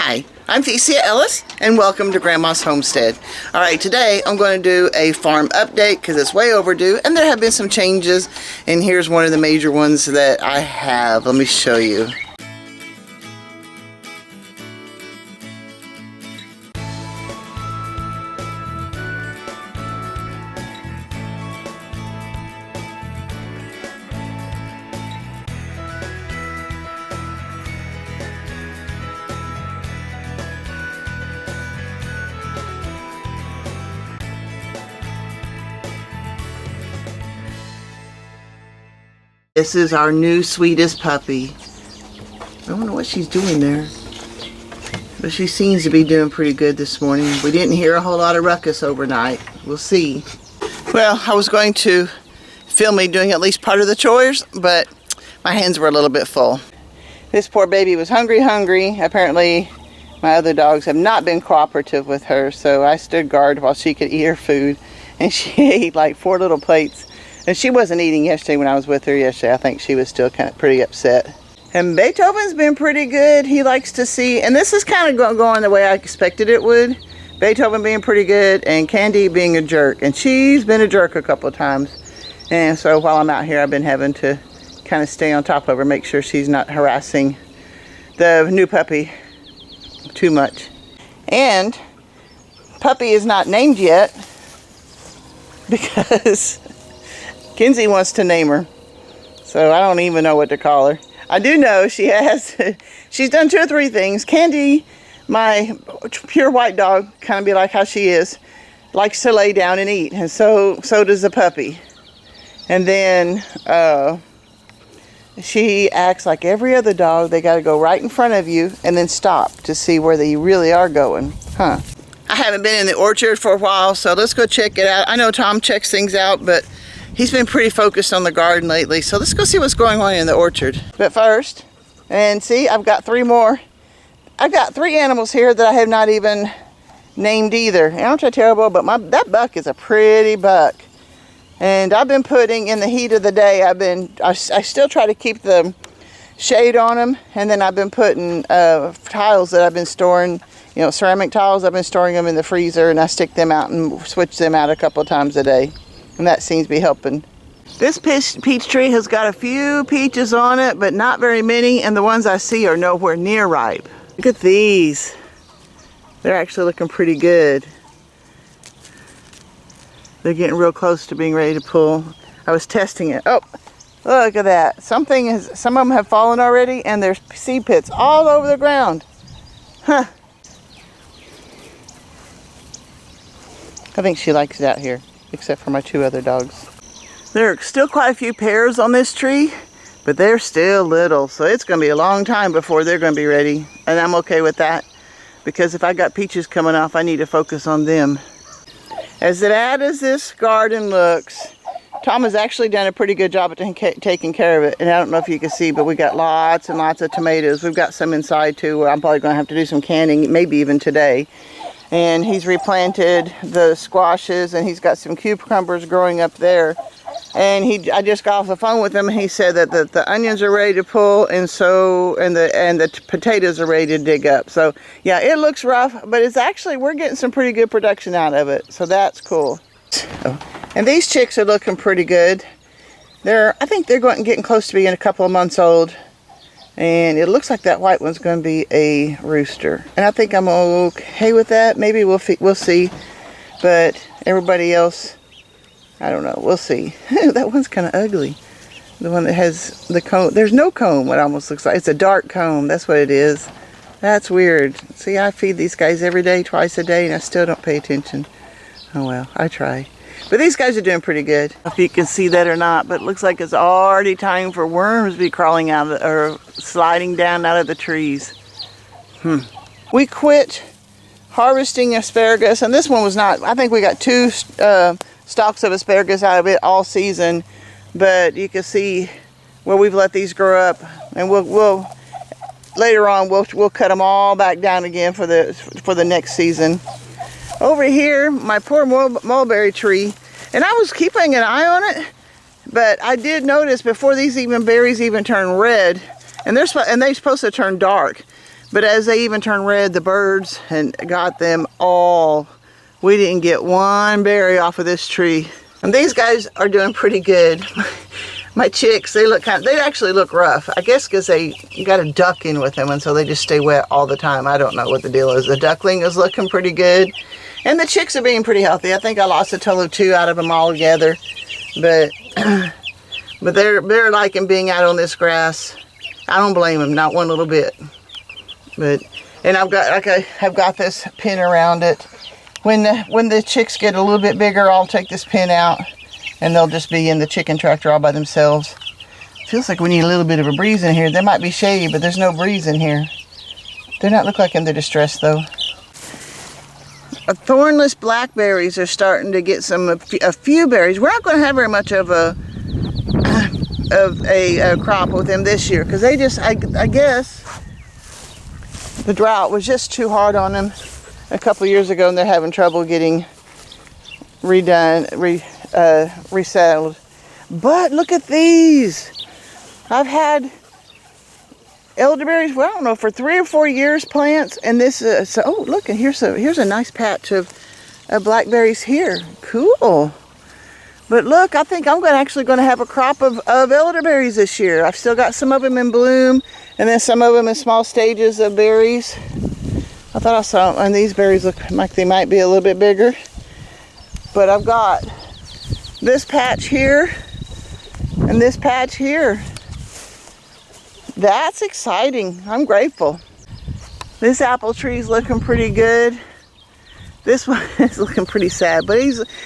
Hi, I'm theciaellis and welcome to Grandma's Homestead. Alright, today I'm going to do a farm update because it's way overdue and there have been some changes, and here's one of the major ones that I have. Let me show you. This is our new sweetest puppy. I don't know what she's doing there, but she seems to be doing pretty good this morning. We didn't hear a whole lot of ruckus overnight. We'll see. Well, I was going to film me doing at least part of the chores, but my hands were a little bit full. This poor baby was hungry. Apparently, my other dogs have not been cooperative with her, so I stood guard while she could eat her food, and she ate like 4 little plates. And she wasn't eating yesterday when I was with her yesterday. I think she was still kind of pretty upset. And Beethoven's been pretty good. He likes to see, and this is kind of going the way I expected it would. Beethoven being pretty good and Candy being a jerk. And she's been a jerk a couple of times. And so while I'm out here, I've been having to kind of stay on top of her, make sure she's not harassing the new puppy too much. And puppy is not named yet because Kinsey wants to name her, so I don't even know what to call her. I do know she's done 2 or 3 things. Candy, my pure white dog, kind of be like how she is, likes to lay down and eat, and so does the puppy. And then she acts like every other dog. They got to go right in front of you and then stop to see where they really are going. I haven't been in the orchard for a while, so let's go check it out. I know Tom checks things out, but he's been pretty focused on the garden lately, so let's go see what's going on in the orchard. But first, and see, I've got 3 more. I've got 3 animals here that I have not even named either. And I'm not terrible, but that buck is a pretty buck. And I've been putting, in the heat of the day, I still try to keep the shade on them, and then I've been putting tiles that I've been storing, ceramic tiles. I've been storing them in the freezer, and I stick them out and switch them out a couple of times a day. And that seems to be helping. This peach tree has got a few peaches on it, but not very many, and the ones I see are nowhere near ripe. Look at these. They're actually looking pretty good. They're getting real close to being ready to pull. I was testing it. Oh, look at that. Some of them have fallen already, and there's seed pits all over the ground. I think she likes it out here, except for my 2 other dogs. There are still quite a few pears on this tree, but they're still little, so it's going to be a long time before they're going to be ready, and I'm okay with that, because if I got peaches coming off, I need to focus on them. As bad as this garden looks, Tom has actually done a pretty good job at taking care of it, and I don't know if you can see, but we got lots and lots of tomatoes. We've got some inside too, where I'm probably going to have to do some canning, maybe even today. And he's replanted the squashes, and he's got some cucumbers growing up there. And I just got off the phone with him, and he said that the onions are ready to pull, and the potatoes are ready to dig up. So yeah, it looks rough, but it's actually, we're getting some pretty good production out of it. So that's cool. And these chicks are looking pretty good. I think they're getting close to being a couple of months old. And it looks like that white one's going to be a rooster. And I think I'm okay with that. Maybe we'll see. But everybody else, I don't know. We'll see. That one's kind of ugly. The one that has the comb. There's no comb, it almost looks like. It's a dark comb. That's what it is. That's weird. See, I feed these guys every day, twice a day, and I still don't pay attention. Oh well, I try. But these guys are doing pretty good. If you can see that or not, but it looks like it's already time for worms to be crawling out or sliding down out of the trees. We quit harvesting asparagus, and this one was not, I think we got 2 stalks of asparagus out of it all season, but you can see where we've let these grow up, and we'll later on we'll cut them all back down again for the next season. Over here, my poor mulberry tree, and I was keeping an eye on it, but I did notice before these berries even turn red, and they're supposed to turn dark, But as they even turned red, the birds and got them all. We didn't get one berry off of this tree. And these guys are doing pretty good. My chicks, they actually look rough. I guess because you got a duck in with them, and so they just stay wet all the time. I don't know what the deal is. The duckling is looking pretty good. And the chicks are being pretty healthy. I think I lost a total of 2 out of them all together. But they're liking being out on this grass. I don't blame them, not one little bit. And I've got this pin around it. When the chicks get a little bit bigger, I'll take this pin out and they'll just be in the chicken tractor all by themselves. Feels like we need a little bit of a breeze in here. There might be shade, but there's no breeze in here. They're not look like in the distress though. Thornless blackberries are starting to get a few berries. We're not going to have very much of a crop with them this year because they just, I guess, the drought was just too hard on them a couple years ago, and they're having trouble getting resettled. But look at these. I've had elderberries, well, I don't know, for 3 or 4 years plants, and this is, oh look, and here's a nice patch of blackberries here. Cool. But look, I think I'm actually going to have a crop of elderberries this year. I've still got some of them in bloom, and then some of them in small stages of berries. I thought I saw, and these berries look like they might be a little bit bigger. But I've got this patch here, and this patch here. That's exciting. I'm grateful. This apple tree is looking pretty good. This one is looking pretty sad, but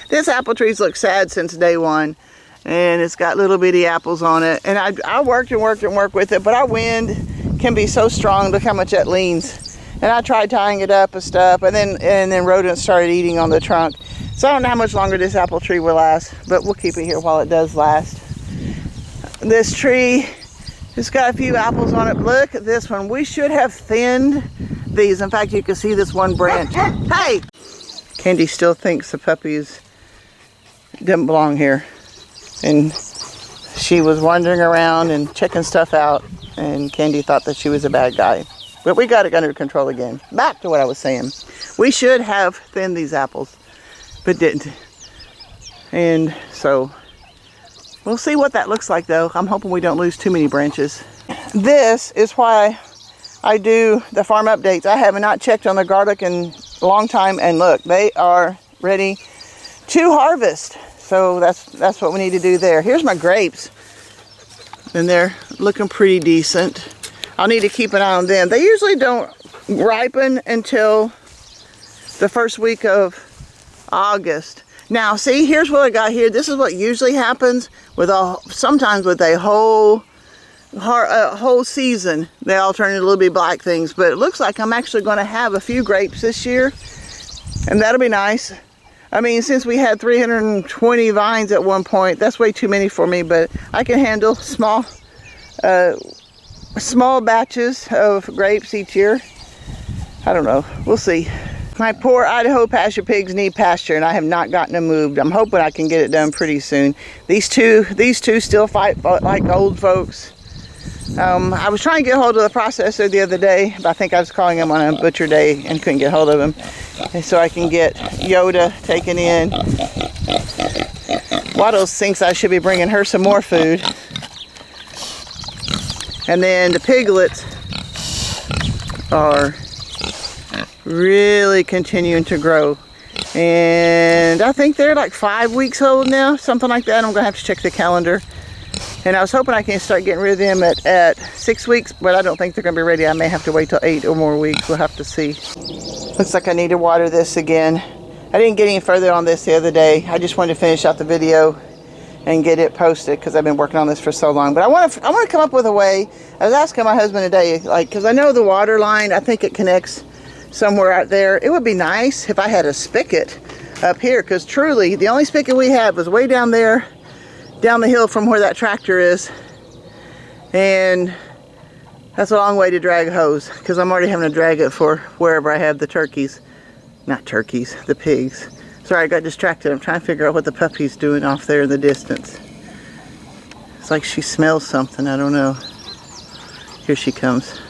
this apple tree's looked sad since day one, and it's got little bitty apples on it. And I worked with it, but our wind can be so strong. Look how much that leans. And I tried tying it up and stuff, and then rodents started eating on the trunk. So I don't know how much longer this apple tree will last, but we'll keep it here while it does last. This tree, it's got a few apples on it. Look at this one. We should have thinned these. In fact, you can see this one branch. Hey! Candy still thinks the puppies didn't belong here. And she was wandering around and checking stuff out, and Candy thought that she was a bad guy. But we got it under control again. Back to what I was saying. We should have thinned these apples, but didn't. And so we'll see what that looks like though. I'm hoping we don't lose too many branches. This is why I do the farm updates. I have not checked on the garlic in a long time, and look, they are ready to harvest. So that's what we need to do there. Here's my grapes, and they're looking pretty decent. I'll need to keep an eye on them. They usually don't ripen until the first week of August. Now, see, here's what I got here. This is what usually happens with sometimes with a whole season. They all turn into little bit black things. But it looks like I'm actually going to have a few grapes this year, and that'll be nice. I mean, since we had 320 vines at one point, that's way too many for me. But I can handle small batches of grapes each year. I don't know. We'll see. My poor Idaho pasture pigs need pasture, and I have not gotten them moved. I'm hoping I can get it done pretty soon. These two still fight like old folks. I was trying to get hold of the processor the other day, but I think I was calling him on a butcher day and couldn't get hold of him. And so I can get Yoda taken in. Waddles thinks I should be bringing her some more food. And then the piglets are really continuing to grow. And I think they're like 5 weeks old now, something like that. I'm going to have to check the calendar. And I was hoping I can start getting rid of them at 6 weeks, but I don't think they're going to be ready. I may have to wait till 8 or more weeks. We'll have to see. Looks like I need to water this again. I didn't get any further on this the other day. I just wanted to finish out the video and get it posted because I've been working on this for so long. But I want to come up with a way. I was asking my husband today, like, because I know the water line, I think it connects somewhere out there. It would be nice if I had a spigot up here, because truly the only spigot we had was way down there, down the hill from where that tractor is, and that's a long way to drag a hose because I'm already having to drag it for wherever I have the turkeys. Not turkeys, the pigs. Sorry, I got distracted. I'm trying to figure out what the puppy's doing off there in the distance. It's like she smells something. I don't know. Here she comes.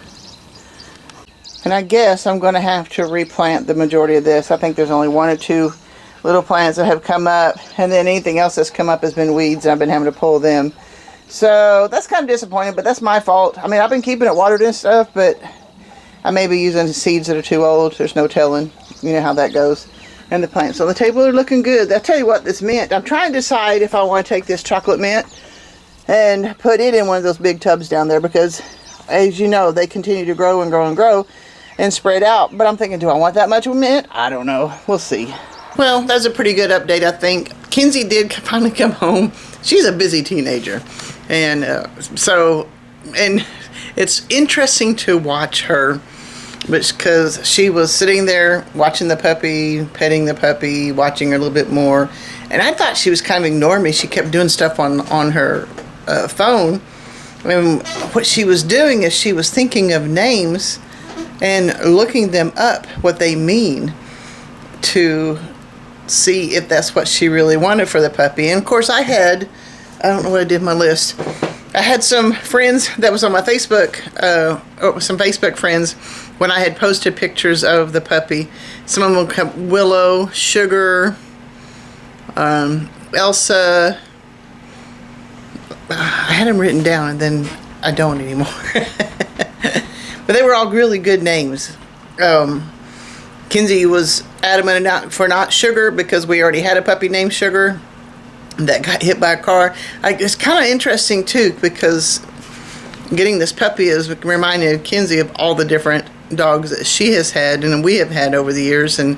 And I guess I'm going to have to replant the majority of this. I think there's only 1 or 2 little plants that have come up, and then anything else that's come up has been weeds, and I've been having to pull them. So that's kind of disappointing, but that's my fault. I mean, I've been keeping it watered and stuff, but I may be using seeds that are too old. There's no telling. You know how that goes. And the plants on the table are looking good. I'll tell you what, this mint, I'm trying to decide if I want to take this chocolate mint and put it in one of those big tubs down there, because as you know, they continue to grow and grow and grow and spread out. But I'm thinking, do I want that much mint? I don't know. We'll see. Well, that's a pretty good update, I think. Kinsey did finally come home. She's a busy teenager. And and it's interesting to watch her, because she was sitting there watching the puppy, petting the puppy, watching her a little bit more. And I thought she was kind of ignoring me. She kept doing stuff on her phone. And what she was doing is she was thinking of names and looking them up, what they mean, to see if that's what she really wanted for the puppy. And of course I don't know what I did in my list. I had some friends that was on my Facebook, some Facebook friends, when I had posted pictures of the puppy. Some of them come Willow, Sugar, Elsa. I had them written down, and then I don't anymore. But they were all really good names. Kinsey was adamant for not Sugar, because we already had a puppy named Sugar that got hit by a car. It's kind of interesting too, because getting this puppy is reminding Kinsey of all the different dogs that she has had and we have had over the years, and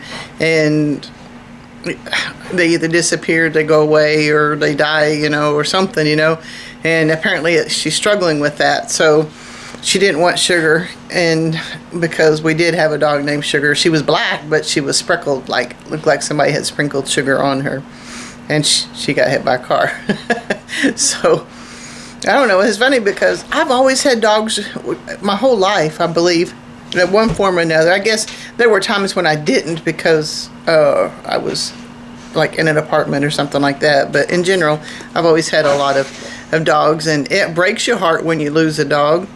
they either disappeared, they go away, or they die, or something, and apparently she's struggling with that. So she didn't want Sugar, and because we did have a dog named Sugar. She was black, but she was sprinkled, looked like somebody had sprinkled sugar on her, and she got hit by a car. So I don't know, it's funny because I've always had dogs my whole life, I believe, in one form or another. I guess there were times when I didn't, because I was like in an apartment or something like that, but in general I've always had a lot of dogs, and it breaks your heart when you lose a dog.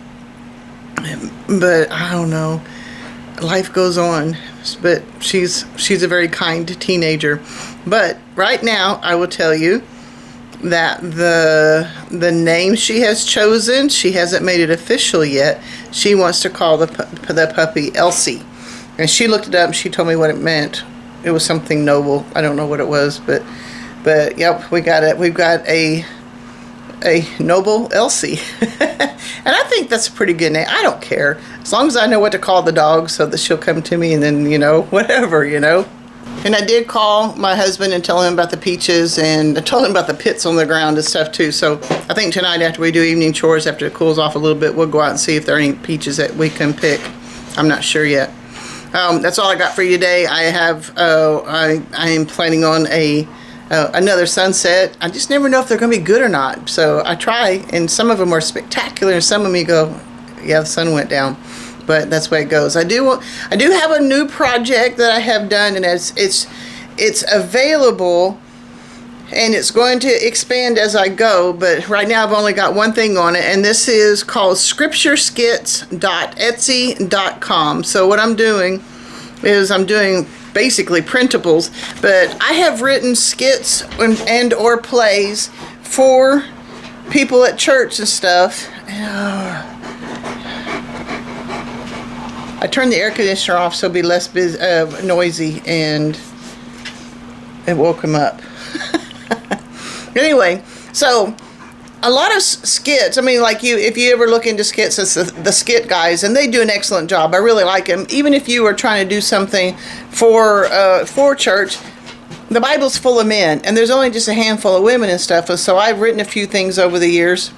But I don't know, life goes on. But she's a very kind teenager. But right now I will tell you that the name she has chosen, she hasn't made it official yet. She wants to call the puppy Elsie, and she looked it up and she told me what it meant. It was something noble. I don't know what it was, but yep, we got it. We've got a noble Elsie. And I think that's a pretty good name. I don't care, as long as I know what to call the dog, so that she'll come to me, and then whatever. And I did call my husband and tell him about the peaches, and I told him about the pits on the ground and stuff too. So I think tonight, after we do evening chores, after it cools off a little bit, we'll go out and see if there are any peaches that we can pick. I'm not sure yet. That's all I got for you today. I have I am planning on another sunset. I just never know if they're going to be good or not. So I try, and some of them are spectacular, and some of me go, yeah, the sun went down. But that's the way it goes. I do have a new project that I have done, and it's available, and it's going to expand as I go. But right now I've only got one thing on it, and this is called scriptureskits.etsy.com. So what I'm doing is I'm doing basically printables, but I have written skits and or plays for people at church and stuff. I turned the air conditioner off so it'll be less noisy, and it woke him up. Anyway, so a lot of skits, I mean, like if you ever look into skits, it's the skit guys, and they do an excellent job. I really like them. Even if you are trying to do something for church, the Bible's full of men, and there's only just a handful of women and stuff. So I've written a few things over the years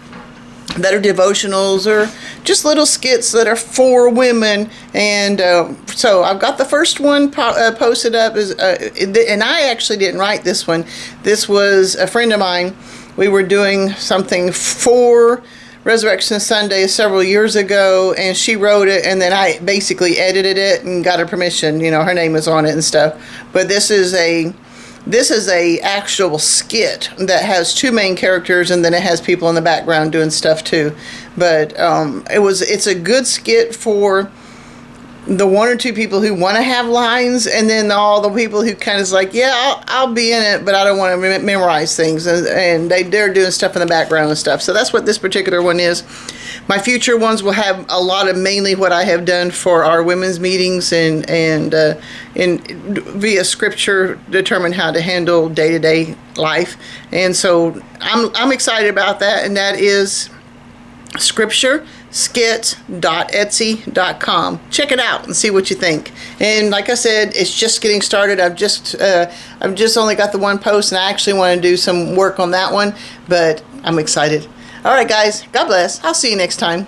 that are devotionals or just little skits that are for women. And so I've got the first one posted up, and I actually didn't write this one. This was a friend of mine. We were doing something for Resurrection Sunday several years ago, and she wrote it, and then I basically edited it and got her permission. Her name is on it and stuff. But this is a actual skit that has two main characters, and then it has people in the background doing stuff too. But it's a good skit for the one or two people who want to have lines, and then all the people who kind of is like, yeah, I'll be in it, but I don't want to memorize things, and they're doing stuff in the background and stuff. So that's what this particular one is. My future ones will have a lot of mainly what I have done for our women's meetings, and via scripture determine how to handle day-to-day life. And so I'm excited about that, and that is scriptureskit.etsy.com. Check it out and see what you think. And like I said, it's just getting started. I've just only got the one post, and I actually want to do some work on that one, but I'm excited. All right, guys, God bless. I'll see you next time.